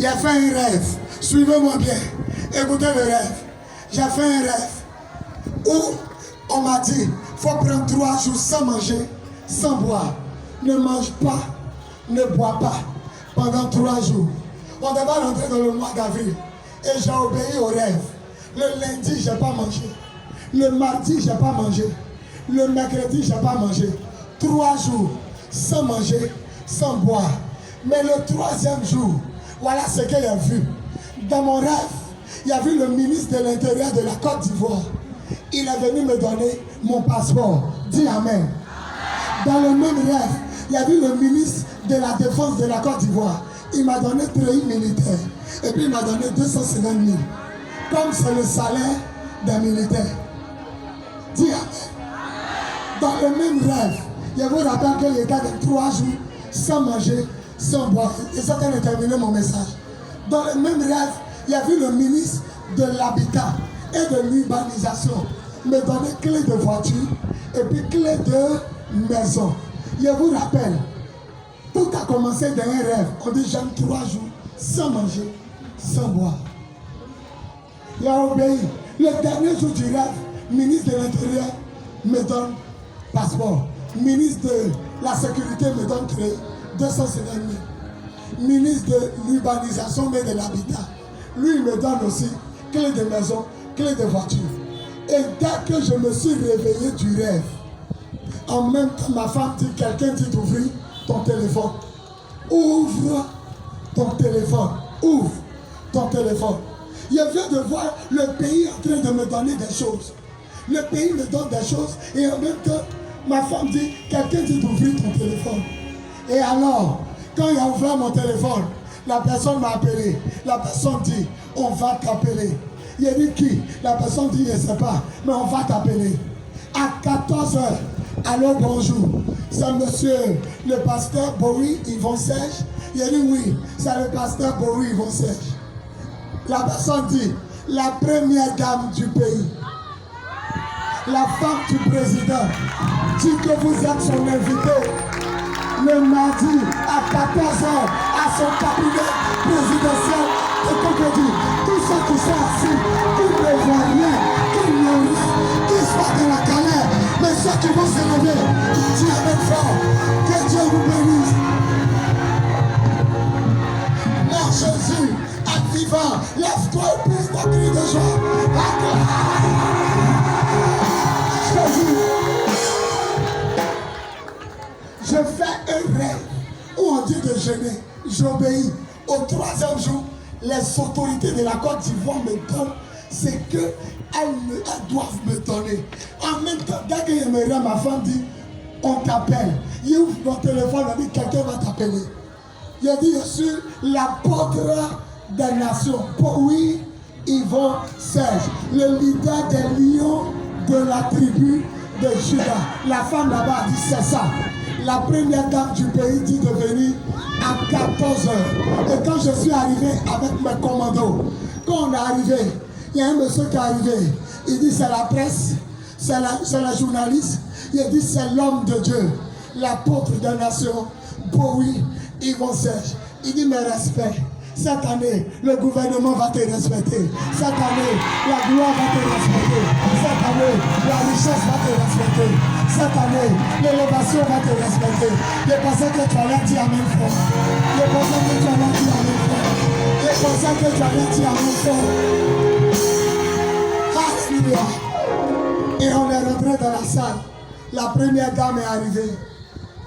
Il a fait un rêve. Suivez-moi bien. Écoutez le rêve. J'ai fait un rêve où on m'a dit, il faut prendre 3 jours sans manger, sans boire. Ne mange pas, ne bois pas pendant 3 jours. On devait rentrer dans le mois d'avril. Et j'ai obéi au rêve. Le lundi, je n'ai pas mangé. Le mardi, je n'ai pas mangé. Le mercredi, je n'ai pas mangé. 3 jours sans manger, sans boire. Mais le 3e jour, voilà ce qu'il a vu. Dans mon rêve, il y a vu le ministre de l'Intérieur de la Côte d'Ivoire. Il est venu me donner mon passeport. Dis Amen. Dans le même rêve, il y a vu le ministre de la Défense de la Côte d'Ivoire. Il m'a donné 3 militaires. Et puis il m'a donné 250 000. Comme c'est le salaire d'un militaire. Dis Amen. Dans le même rêve, je vous rappelle qu'il était de 3 jours sans manger, sans boire. Et ça a terminé mon message. Dans le même rêve, il y a vu le ministre de l'Habitat et de l'Urbanisation me donner clé de voiture et puis clé de maison. Je vous rappelle, tout a commencé dans un rêve. On dit j'aime 3 jours sans manger, sans boire. Il a obéi. Le dernier jour du rêve, ministre de l'Intérieur me donne passeport. Ministre de la Sécurité me donne clé 250 000. Ministre de l'Urbanisation et de l'Habitat, lui il me donne aussi clé de maison, clé de voiture. Et dès que je me suis réveillé du rêve, en même temps ma femme dit, quelqu'un dit d'ouvrir ton téléphone. Ouvre ton téléphone. Ouvre ton téléphone. Je viens de voir le pays en train de me donner des choses. Le pays me donne des choses et en même temps, ma femme dit, quelqu'un dit d'ouvrir ton téléphone. Et alors, quand il a ouvert mon téléphone, la personne m'a appelé. La personne dit, on va t'appeler. Il a dit qui? La personne dit, je ne sais pas, mais on va t'appeler. À 14 h, allô, bonjour. C'est monsieur le pasteur Boris Yvon Serge. Il a dit oui, c'est le pasteur Boris Yvon Serge. La personne dit, la première dame du pays, la femme du président, dit que vous êtes son invité le mardi à 14 h à son cabinet présidentiel de Cocody. Tous ceux qui sont assis, qui ne voient rien, qui nourrissent, qui soient dans la galère, mais ceux qui vont se lever, dis Amen fort, que Dieu vous bénisse. Mon Jésus, à vivant, lève-toi et pousse ton cri de joie. Jésus. Je fais un rêve où on dit de jeûner. J'obéis. Au 3e jour, les autorités de la Côte d'Ivoire me donnent ce qu'elles doivent me donner. En même temps, dès que je me rends, ma femme dit, on t'appelle. Il ouvre mon téléphone, on dit, quelqu'un va t'appeler. Il a dit, je suis l'apôtre des nations. Boris Yvon Serge, le leader des lions de la tribu de Juda. La femme là-bas a dit, c'est ça. La première dame du pays dit de venir à 14 h. Et quand je suis arrivé avec mes commandos, quand on est arrivé, il y a un monsieur qui est arrivé. Il dit c'est la presse, c'est la journaliste. Il dit c'est l'homme de Dieu, l'apôtre des nations, Boris Yvon Serge. Il dit mes respects. Cette année, le gouvernement va te respecter. Cette année, la gloire va te respecter. Cette année, la richesse va te respecter. Cette année, l'élévation va te respecter. Je pensais que tu allais dire Amen fort. Je pensais que tu allais dire Amen fort. Je pensais que tu allais dire Amen fort. Alléluia. Et on est rentré dans la salle. La première dame est arrivée.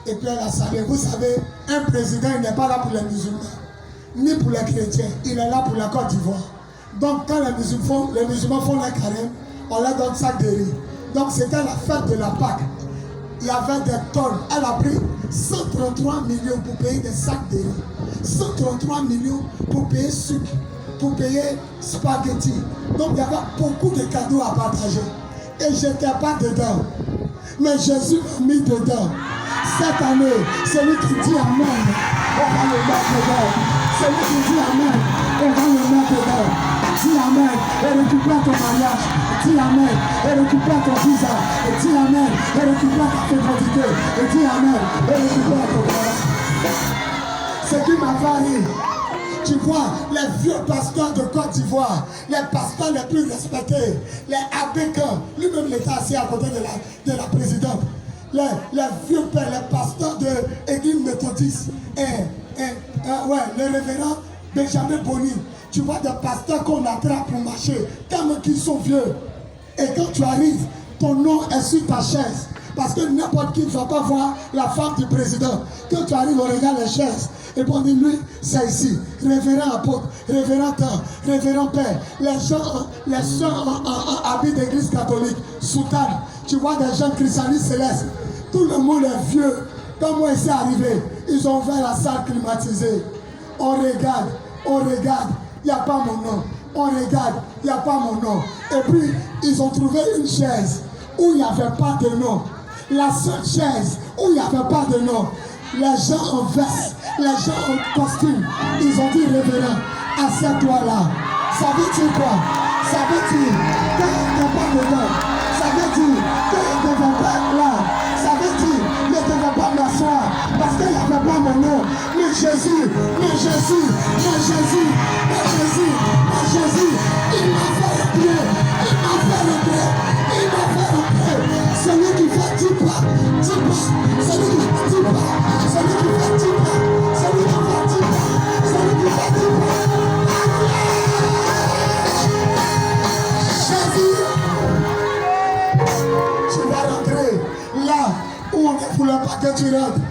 Et puis elle a salué. Vous savez, un président, il n'est pas là pour les musulmans, ni pour les chrétiens. Il est là pour la Côte d'Ivoire. Donc quand les musulmans font la carême, on leur donne sac de riz. Donc c'était la fête de la Pâque. Il y avait des tonnes. Elle a pris 133 millions pour payer des sacs de riz. 133 millions pour payer sucre, pour payer spaghetti. Donc il y avait beaucoup de cadeaux à partager. Et je n'étais pas dedans. Mais Jésus m'a mis dedans. Cette année, celui qui dit Amen, on va le mettre dedans. Celui qui dit Amen, on va le mettre dedans. Dis Amen et récupère ton mariage. Dis Amen et récupère ton visa. Et dis Amen et récupère ta fécondité. Et dis Amen et récupère ton mariage. Ce qui m'a fait rire, tu vois les vieux pasteurs de Côte d'Ivoire, les pasteurs les plus respectés, les Abékans, lui-même il était assis à côté de la présidente, les vieux pères, les pasteurs de l'église méthodiste, le révérend Benjamin Boni, tu vois des pasteurs qu'on attrape pour marcher, comme qui sont vieux. Et quand tu arrives, ton nom est sur ta chaise. Parce que n'importe qui ne va pas voir la femme du président. Quand tu arrives, on regarde les chaises. Et puis on dit, lui, c'est ici. Révérend apôtre, révérend temps, révérend père. Les soeurs en habit d'église catholique, soutane. Tu vois des gens christianistes célestes. Tout le monde est vieux. Quand moi, il s'est arrivé, ils ont ouvert la salle climatisée. On regarde, il n'y a pas mon nom. On regarde, il n'y a pas mon nom. Et puis, ils ont trouvé une chaise où il n'y avait pas de nom. La seule chaise où il n'y avait pas de nom. Les gens en veste, les gens en costume, ils ont dit révérend, assieds-toi là. Ça veut dire quoi? Ça veut dire qu'il n'y a pas de nom. Ça veut dire qu'il ne devait pas être là. Ça veut dire qu'il ne devait pas m'asseoir parce qu'il n'y avait pas mon nom. Mais Jésus, il m'a fait rentrer. Celui qui fait 10 pas, celui qui fait 10 pas, celui qui fait 10 pas, celui qui fait 10 pas, celui qui fait 10 pas. Jésus, tu vas rentrer là où on ne voulait pas que tu rentres.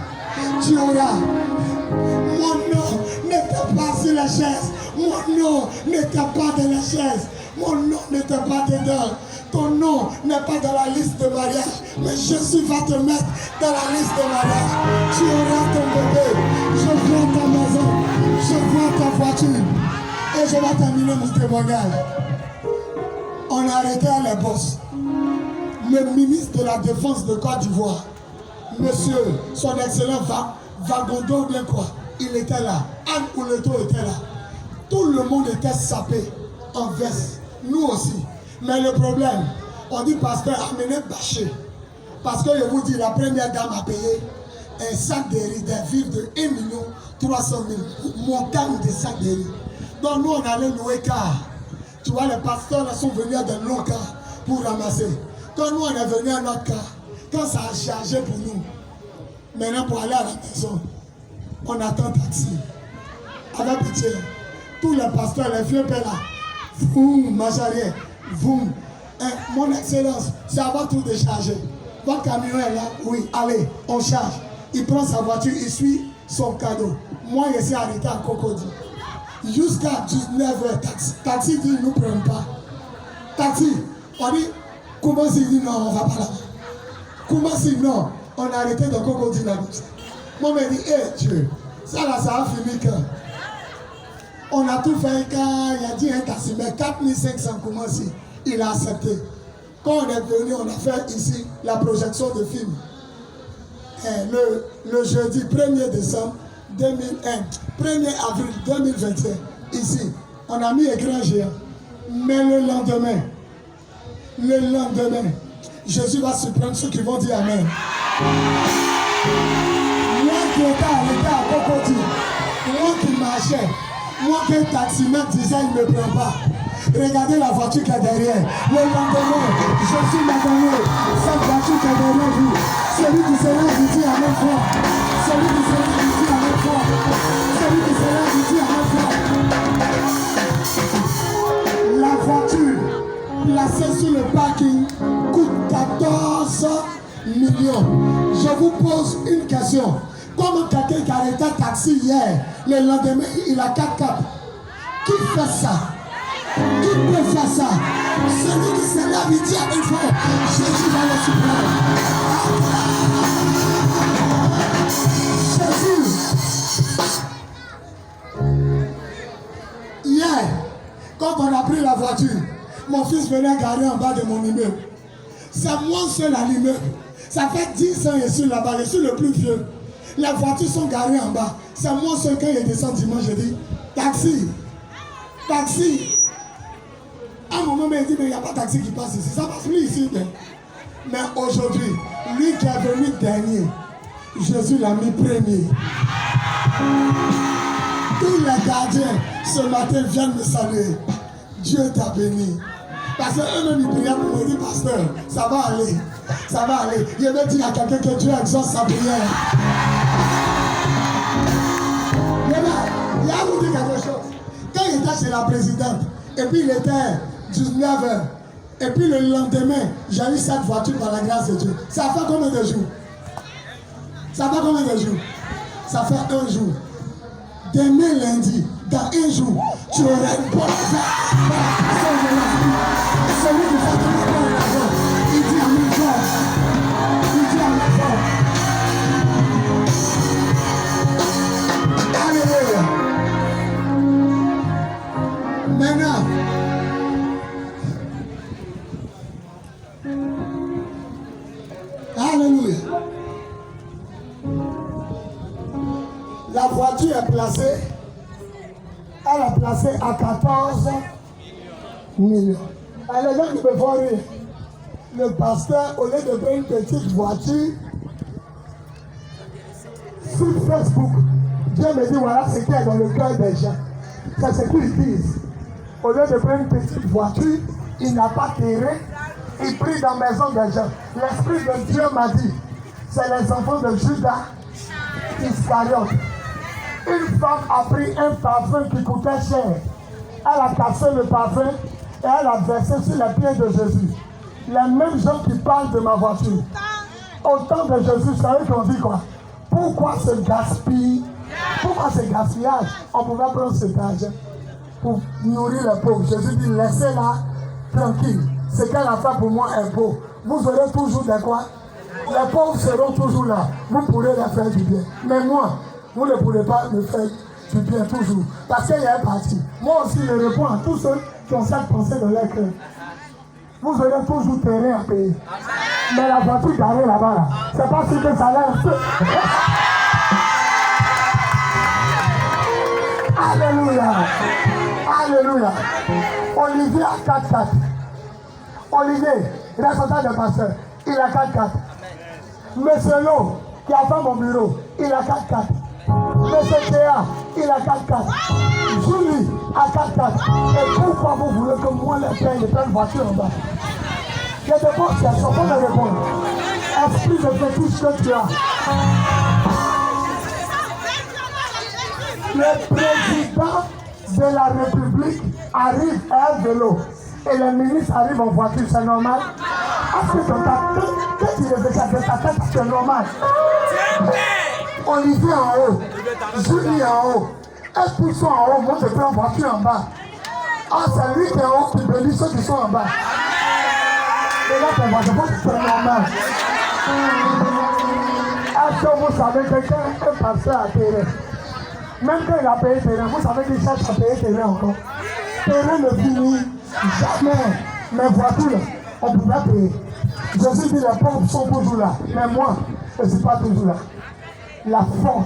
Tu auras. Mon nom n'était pas sur la chaise. Mon nom n'était pas dans la chaise. Mon nom n'était pas dedans. Ton nom n'est pas dans la liste de mariage, mais Jésus va te mettre dans la liste de mariage. Tu auras ton bébé. Je vois ta maison. Je vois ta voiture. Et je vais terminer mon témoignage. On a arrêté à les boss. Le ministre de la Défense de Côte d'Ivoire, monsieur, son excellent Vagondo, bien quoi, il était là. Anne Ouleto était là. Tout le monde était sapé en veste. Nous aussi. Mais le problème, on dit pasteur, amenez bâché. Parce que je vous dis, la première dame a payé un sac de riz, des vivres de 1 300 000, montagne de sacs de riz. Donc nous, on allait louer car. Tu vois, les pasteurs là sont venus à de longs cars pour ramasser. Quand nous, on est venus à notre car, quand ça a chargé pour nous, maintenant pour aller à la maison, on attend taxi. Avec pitié, tous les pasteurs, les vieux pères là, vous, Majarier, vous, mon excellence, c'est avant tout décharger. Votre camion est là, oui, allez, on charge. Il prend sa voiture, il suit son cadeau. Moi, je suis arrêté à Cocody. Jusqu'à 19h, taxi dit, nous ne prenons pas. Taxi, on dit, comment s'il dit non, on ne va pas là-bas. Comment s'il non, on a arrêté de Cocody là. Moi, je me dis, hé Dieu, ça là, ça a fini quand? On a tout fait quand il a dit un taxi, mais 4500 comment si il a accepté. Quand on est venu, on a fait ici la projection de film. Le jeudi 1er décembre 2001, 1er avril 2021, ici, on a mis écran géant. Mais le lendemain, Jésus va surprendre ceux qui vont dire Amen. Moi qui étais arrêté à Cocody, moi qui marchais, moi qui est taximan disait il ne me prend pas. Regardez la voiture qui est derrière. Le lendemain, Jésus m'a donné cette voiture qui est derrière vous. Celui qui sera dit Amen fort. Celui qui sera dit Amen fort. Celui qui sera dit Amen fort. La voiture placée sur le parking coûte 14 millions. Je vous pose une question. Comme quelqu'un qui a arrêté un taxi hier, le lendemain, il a 4 capes. Qui fait ça? Qui peut faire ça? Celui qui se lève, il dit avec fort, Jésus va le supprimer. Jésus. Hier, quand on a pris la voiture, mon fils venait garer en bas de mon immeuble. C'est moi seul à l'immeuble. Ça fait 10 ans que je suis là-bas, je suis le plus vieux. Les voitures sont garées en bas. C'est moi seul quand je descends dimanche, je dis, taxi, taxi. À un moment, il dit, mais il n'y a pas de taxi qui passe ici. Ça passe plus ici. Mais aujourd'hui, lui qui est venu dernier, Jésus l'a mis premier. Tous les gardiens ce matin viennent me saluer. Dieu t'a béni. Parce qu'eux-mêmes ils priaient pour me dire, pasteur, ça va aller. Ça va aller. Je vais dire à quelqu'un que Dieu exauce sa prière. Il a vous dit quelque chose. Quand il était chez la présidente, et puis il était 19h, et puis le lendemain, j'ai eu cette voiture par la grâce de Dieu. Ça fait combien de jours? Ça fait combien de jours? Ça fait un jour. Demain lundi, dans un jour, tu auras une bonne affaire. Celui qui fait tout le monde l'argent, il dit à mes frères. Il dit à mes frères. Alléluia. Maintenant, alléluia. La voiture est placée, elle est placée à 14 millions. Et les gens qui me font rire, le pasteur, au lieu de prendre une petite voiture, sur Facebook, Dieu me dit voilà ce qui est dans le cœur des gens. C'est ce qu'ils disent. Au lieu de prendre une petite voiture, il n'a pas tiré, il prie dans la maison des gens. L'Esprit de Dieu m'a dit, c'est les enfants de Judas Iscariote. Une femme a pris un parfum qui coûtait cher. Elle a cassé le parfum et elle a versé sur les pieds de Jésus. Les mêmes gens qui parlent de ma voiture. Au temps de Jésus, c'est eux qui ont dit quoi? Pourquoi ce gaspillage? Pourquoi ce gaspillage? On pouvait prendre cet argent pour nourrir les pauvres. Jésus dit, laissez-la tranquille. Ce qu'elle a fait pour moi est beau. Vous aurez toujours des quoi? Les pauvres seront toujours là. Vous pourrez leur faire du bien. Mais moi, vous ne pourrez pas me faire du bien toujours. Parce qu'il y a un parti. Moi aussi, je réponds à tous ceux qui ont cette pensée dans leur cœur. Vous aurez toujours terrain à payer. Mais la voiture garée là-bas, là, c'est pas si que ça l'air. Alléluia. Alléluia. Olivier a 4-4. Olivier, responsable de pasteur, il a 4-4. Monsieur Lo, qui a fait mon bureau, il a 4-4. Monsieur Théa, il a 4-4. Julie a 4-4. Et pourquoi vous voulez que moi les paye de prendre voiture en bas? Je te pose question, pour me répondre. Esprit de fétiche que tu as. Le président de la République arrive à un vélo et le ministre arrive en voiture, c'est normal? Est-ce que quand tu réfléchis à ta tête, c'est normal? Olivier en haut, Julie en haut, est-ce qu'ils sont en haut? Moi je prends voiture en bas. Ah, c'est lui qui est en haut qui bénit ceux qui sont en bas. Et là, ton voiture, c'est normal. Est-ce que vous savez que quelqu'un est passé à terrain? Même quand il a payé terrain, vous savez qu'il cherche à payer terrain encore. Terrain ne finit jamais. Mes voitures, on ne peut pas payer. Jésus dit les pauvres sont toujours là. Mais moi, je ne suis pas toujours là. La Ford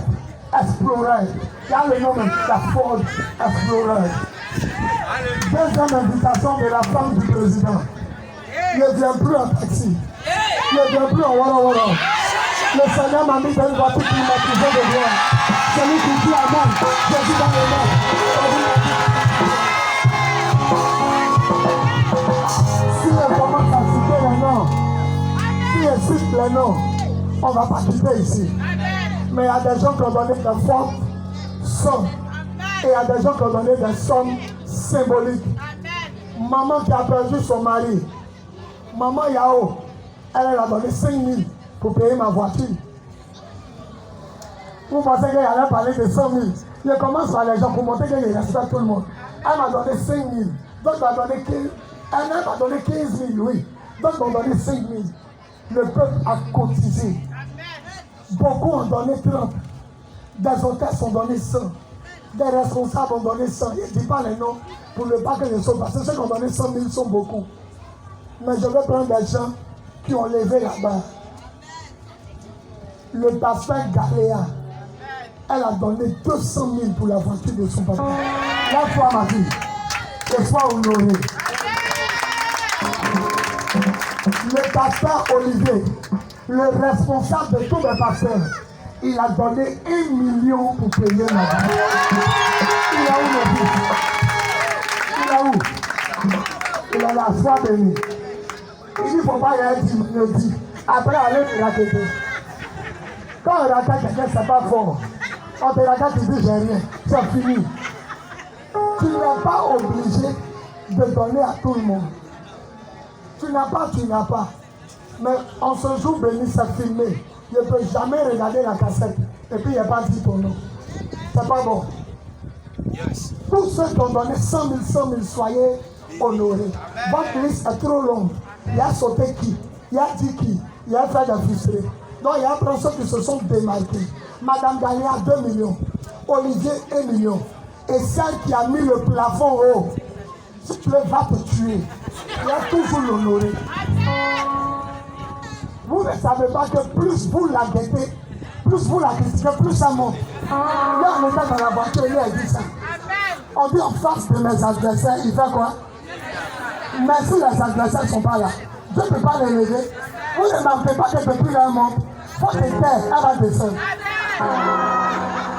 Explorer. Il y a le nom même, la Ford Explorer. Deuxième invitation de la femme du président. Ne viens plus en taxi. Ne viens plus en Wara. Le Seigneur m'a mis dans une voiture climatisée de gloire. Celui qui dit Amen, Jésus dans le nom. Si on commence à citer les noms, si on cite les noms, on ne va pas quitter ici. Mais il y a des gens qui ont donné des fortes sommes. Et il y a des gens qui ont donné des sommes symboliques. Maman qui a perdu son mari, maman Yao, elle a donné 5 000 pour payer ma voiture. Vous pensez qu'elle allait parler de 100 000. Je commence par les gens pour montrer qu'elle respecte tout le monde. Elle m'a donné 5 000. D'autres m'ont donné 15 000. Elle m'a donné 15 000, oui. D'autres m'ont donné 5 000. Le peuple a cotisé. Beaucoup ont donné 30. Des hôtesses ont donné 100. Des responsables ont donné 100. Je ne dis pas les noms pour ne pas que je sois. Parce que ceux qui ont donné 100 000 sont beaucoup. Mais je vais prendre des gens qui ont levé là-bas. Le pasteur Galéa, elle a donné 200 000 pour la voiture de son papa. La foi m'a dit, que soit honoré. Le pasteur Olivier, le responsable de tous les pasteurs, il a donné 1 million pour payer la voiture. a où le fils? Il est où? Il a la foi bénie. Il dit, il ne faut pas y aller, il me dit. Après, aller te raqueter. Quand on raquette quelqu'un, c'est pas fort. On te raquette, tu dis, j'ai rien. C'est fini. Tu n'es pas obligé de donner à tout le monde. Tu n'as pas. Mais en ce jour béni, c'est filmé. Je ne peux jamais regarder la cassette. Et puis, il n'y a pas dit ton nom. C'est pas bon. Yes. Tous ceux qui ont donné 100 000, soyez honorés. Votre liste est trop longue. Il y a sauté qui? Il y a dit qui? Il y a fait des frustrés. Donc, il y a plein de ceux qui se sont démarqués. Madame Galia, 2 millions. Olivier, 1 million. Et celle qui a mis le plafond haut, si tu veux, va te tuer. Il y a toujours l'honoré. Vous ne savez pas que plus vous la guettez, plus vous la critiquez, plus ça monte. Là, on était dans la voiture, il a dit ça. On dit en face de mes adversaires, il fait quoi? Mais si les adversaires ne sont pas là, Dieu ne peut pas les lever. Vous ne remarquez pas que depuis là, il faut que terre, elle va descendre.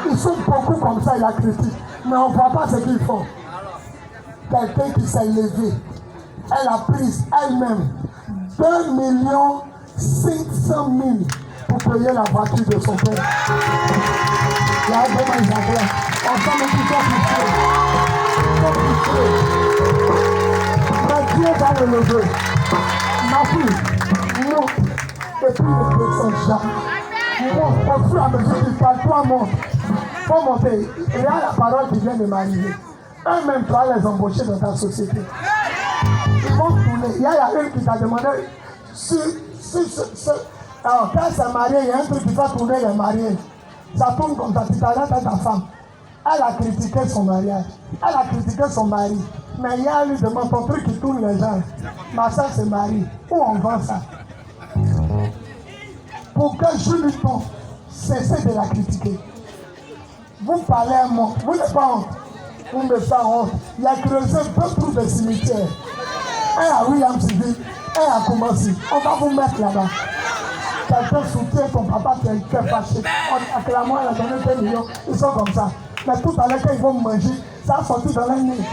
Ils sont beaucoup comme ça, il a critiqué. Mais on ne voit pas ce qu'ils font. Quelqu'un qui s'est levé, elle a pris elle-même 2 500 000 pour payer la voiture de son père. Il y a un bon exemple. Ensemble, tout ça, mais Dieu va le lever. Ma fille, monte. Et puis il descend jamais. Monte. Au fur et à mesure qu'il parle, toi monte. Faut monter. Et il y a la parole qui vient de m'arriver. Eux-mêmes, tu vas les embaucher dans ta société. Ils vont tourner. Il y a une qui t'a demandé alors, quand c'est marié, il y a un truc qui fait tourner les mariés. Ça tourne comme ça, tu t'arrêtes à ta femme. Elle a critiqué son mariage. Elle a critiqué son mari. Mais il y a lui demande ton truc qui tourne les gens. Ma soeur se marie. Où on vend ça? Pour que Julie Ton cesse de la critiquer. Vous parlez un mot. Vous n'êtes pas honte. Vous me faites honte. Il a creusé 2 trous de cimetière. Un à William Civil. Et à commencer, on va vous mettre là-bas. Quelqu'un soutient ton papa qui est fâché. On acclamant, elle a donné 2 millions. Ils sont comme ça. Mais tout à l'heure, quand ils vont manger, ça a sorti dans les nez.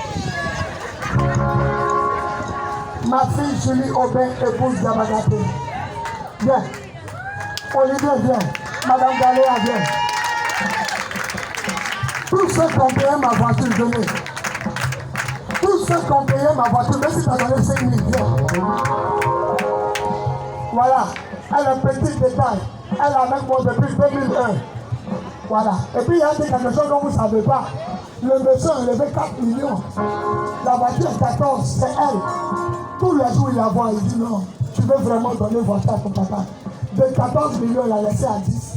Ma fille Julie Aubin épouse Diabagaté. Viens. Olivier, viens. Madame Galéa, viens. Tous ceux qui ont payé ma voiture, venez. Tous ceux qui ont payé ma voiture, même si tu as donné 5 000, viens. Voilà, elle est petite de taille. Elle a même bon depuis 2001. Voilà. Et puis il y a quelque chose dont vous ne savez pas. Le monsieur a levé 4 millions. La voiture est 14, c'est elle. Tous les jours il la voit, il dit non, tu veux vraiment donner voiture à ton papa. De 14 millions, il a laissé à 10.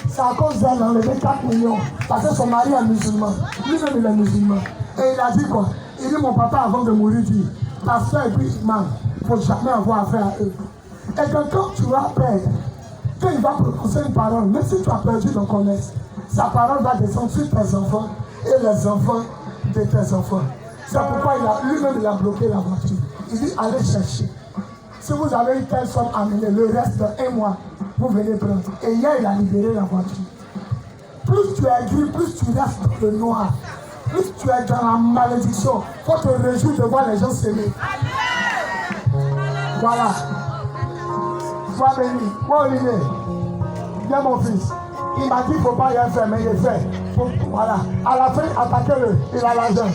C'est à cause d'elle, on a levé 4 millions. Parce que son mari est musulman. Lui-même il est musulman. Et il a dit quoi? Il dit mon papa avant de mourir dit, ta soeur et puis imam, il ne faut jamais avoir affaire à eux. Et que quand tu vas perdre, quand il va prononcer une parole, même si tu as perdu ton commerce, sa parole va descendre sur tes enfants et les enfants de tes enfants. C'est pourquoi lui-même il a bloqué la voiture. Il dit allez chercher. Si vous avez une telle somme amenée, le reste de 1 mois, vous venez prendre. Et hier il a libéré la voiture. Plus tu es gris, plus tu restes dans le noir. Plus tu es dans la malédiction. Il faut te réjouir de voir les gens s'aimer. Voilà. Sois béni. Moi, Olivier, viens mon fils. Il m'a dit qu'il ne faut pas rien faire, mais il fait. Voilà. À la fin, attaquez-le. Il a l'argent.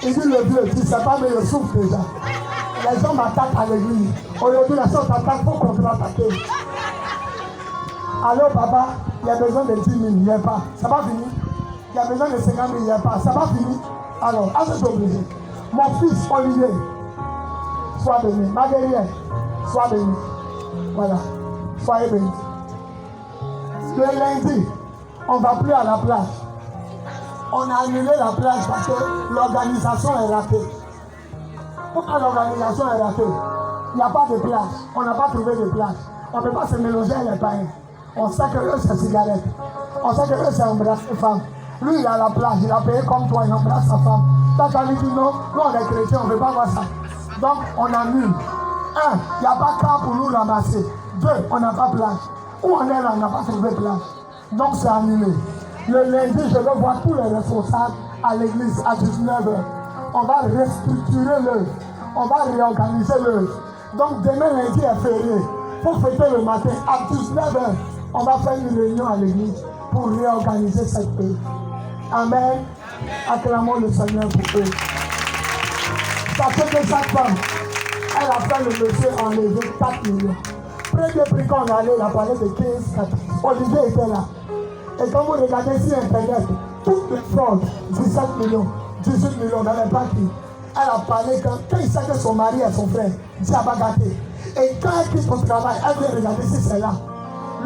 Il dit le vieux, tu ne sais pas, mais il souffre déjà. Les gens m'attaquent à l'église. Aujourd'hui, les gens t'attaquent pour contre-attaquer. Alors, papa, il y a besoin de 10 000, il n'y a pas. Ça va finir. Il y a besoin de 50 000, il n'y a pas. Ça va finir. Alors, c'est obligé. Mon fils, Olivier, sois béni. Marguerite, sois béni. Voilà. Soyez béni. Le lundi, on ne va plus à la plage. On a annulé la plage parce que l'organisation est ratée. Pourquoi l'organisation est ratée? Il n'y a pas de plage. On n'a pas trouvé de plage. On ne peut pas se mélanger avec les païens. On sait que eux, c'est cigarette. On sait que eux, c'est embrasser femme. Lui, il est à la plage. Il a payé comme toi. Il embrasse sa femme. Tant qu'on lui dit non, nous, on est chrétiens. On ne veut pas voir ça. Donc, on annule. 1, il n'y a pas de cas pour nous ramasser. 2, on n'a pas plage. Où on est là, on n'a pas trouvé plage. Donc, c'est annulé. Le lundi, je veux voir tous les responsables à l'église à 19h. On va restructurer l'œuvre. On va réorganiser l'œuvre. Donc demain lundi est férié. Pour fêter le matin, à 19h, on va faire une réunion à l'église pour réorganiser cette œuvre. Amen. Acclamons le Seigneur pour eux. Sachez que chaque femme, elle a fait le monsieur enlever 4 millions. Premier prix qu'on allait, il a parlé de 15, 4. Olivier était là. Et quand vous regardez sur Internet, toutes les fraudes, 17 millions, 18 millions dans les parties. Elle a parlé quand il sait que son mari et son frère, Diabagaté. Et quand elle quitte son travail, elle vient regarder si c'est là.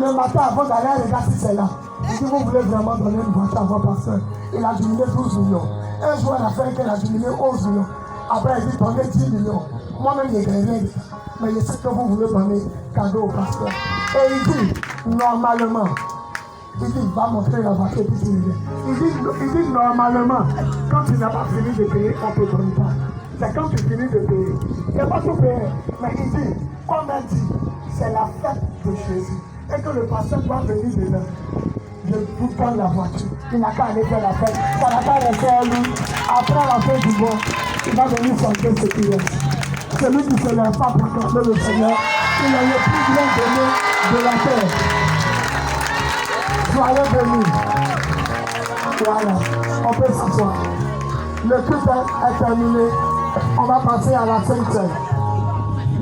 Le matin avant d'aller, elle regarde si c'est là. Il dit, vous voulez vraiment donner une voiture à votre pasteur. Il a diminué 12 millions. Un jour, elle a fait qu'elle a diminué 11 millions. Après, elle dit, donnez 10 millions. Moi-même, il n'y a rien. Mais je sais que vous voulez donner cadeau au pasteur. Et il dit, normalement, il dit, va montrer la voiture puis tu reviens. Il dit, normalement, quand tu n'as pas fini de payer, on ne te donne pas. C'est quand tu finis de payer. Il n'y a pas tout payé. Mais il dit, comme elle dit, c'est la fête de Jésus. Et que le pasteur doit venir dedans. Je vous donne la voiture. Il n'a qu'à aller faire la fête. Ça n'a qu'à rester à lui. Après la fête du bon, il va venir chanter ce qu'il reste. Celui qui se lève pas pour proclamer le Seigneur, il est le plus grand donné de la terre. Soyez bénis. Voilà, on peut s'asseoir. Le culte est terminé. On va passer à la Sainte Seine.